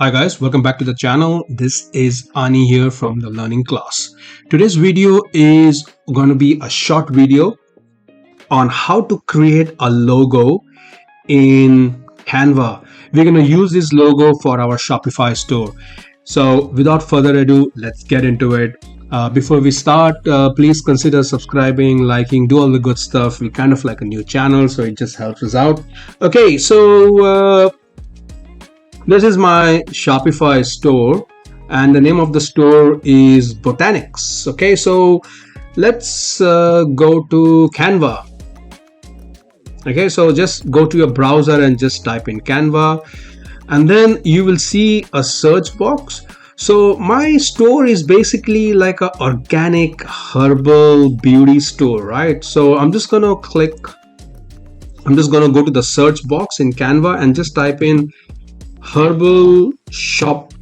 Hi guys, welcome back to the channel. This is Ani here from the learning class. Today's video is going to be a short video on how to create a logo in Canva. We're going to use this logo for our Shopify store. So without further ado, let's get into it. Before we start, please consider subscribing, liking, do all the good stuff. We're kind of like a new channel, so it just helps us out. Okay, so this is my Shopify store and the name of the store is Botanics. Okay, so let's go to Canva. Okay, so just go to your browser and just type in Canva, and then you will see a search box. So my store is basically like an organic herbal beauty store, right? So I'm just gonna go to the search box in Canva and just type in herbal shop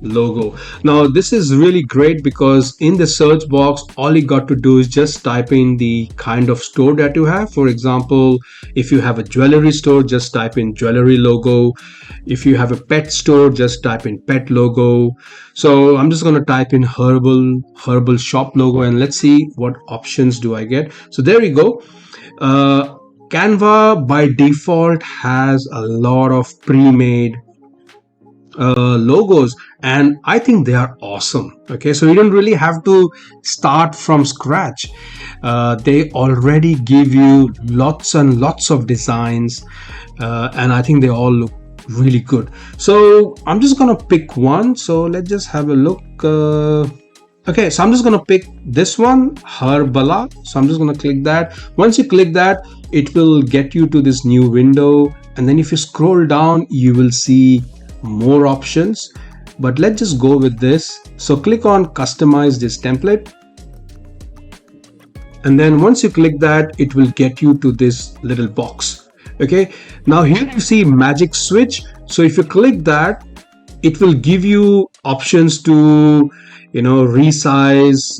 logo. Now this is really great because in the search box all you got to do is just type in the kind of store that you have. For example, if you have a jewelry store, just type in jewelry logo. If you have a pet store, just type in pet logo. So I'm just going to type in herbal shop logo and let's see what options do I get. So there we go. Canva by default has a lot of pre-made logos, and I think they are awesome. Okay, so you don't really have to start from scratch. They already give you lots and lots of designs, and I think they all look really good. So I'm just gonna pick one. So let's just have a look. Okay, so I'm just gonna pick this one, Herbala. So I'm just gonna click that. Once you click that, it will get you to this new window, and then if you scroll down, you will see more options, but let's just go with this. So click on customize this template, and then once you click that, it will get you to this little box. Okay, now here you see magic switch. So if you click that, it will give you options to resize.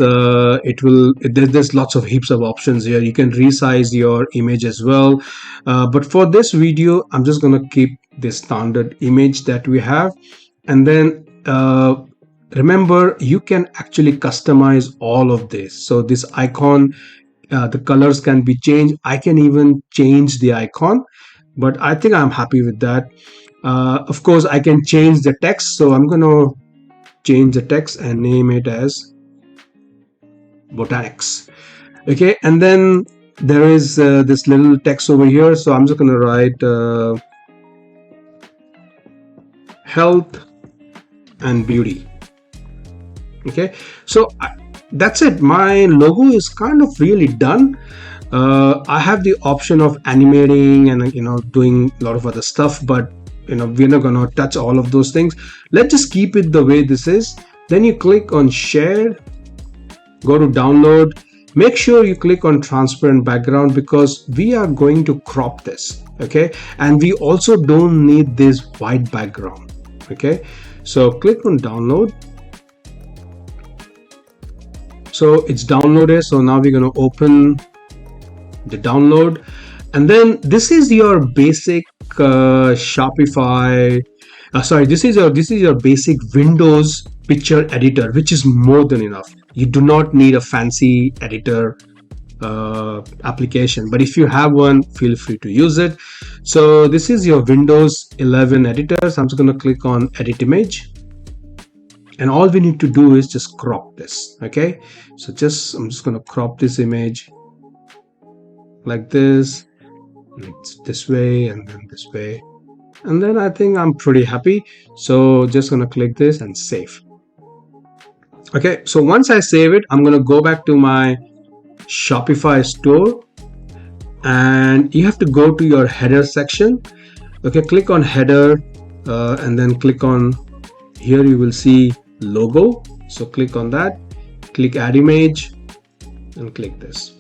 There's lots of heaps of options here. You can resize your image as well, but for this video I'm just going to keep the standard image that we have. And then remember, you can actually customize all of this. So this icon, the colors can be changed. I can even change the icon, but I think I'm happy with that. Of course I can change the text, so I'm going to change the text and name it as Botanics. Okay, and then there is this little text over here, so I'm just going to write health and beauty. Okay, so that's it. My logo is kind of really done. I have the option of animating and doing a lot of other stuff, but we're not gonna touch all of those things. Let's just keep it the way this is. Then you click on share, go to download. Make sure you click on transparent background because we are going to crop this. Okay, and we also don't need this white background. Okay, so click on download. So it's downloaded. So now we're going to open the download, and then this is your basic Shopify. This is your basic Windows picture editor, which is more than enough. You do not need a fancy editor application, but if you have one, feel free to use it. So this is your Windows 11 editor. So I'm just going to click on edit image, and all we need to do is just crop this. Okay, so I'm just going to crop this image like this. It's this way and then this way, and then I think I'm pretty happy. So just gonna click this and save. Okay, so once I save it, I'm gonna go back to my Shopify store, and you have to go to your header section. Okay, click on header, and then click on here. You will see logo. So click on that, click add image, and click this.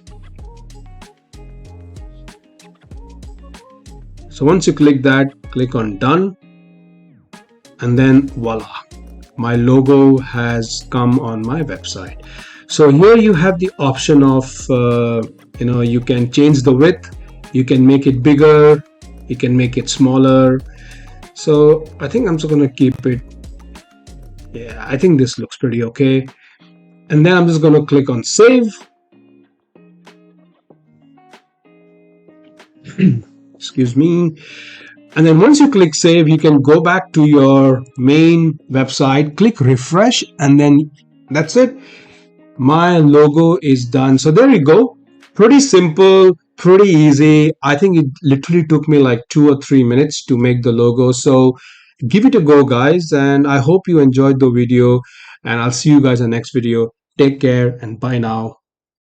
So once you click that, click on done, and then voila, my logo has come on my website. So here you have the option of you can change the width, you can make it bigger, you can make it smaller. So I think I'm just going to keep it. Yeah, I think this looks pretty okay. And then I'm just going to click on save. Excuse me. And then once you click save, you can go back to your main website, click refresh, and then that's it. My logo is done. So there you go. Pretty simple, pretty easy. I think it literally took me like 2 or 3 minutes to make the logo. So give it a go, guys. And I hope you enjoyed the video. And I'll see you guys in the next video. Take care and bye now.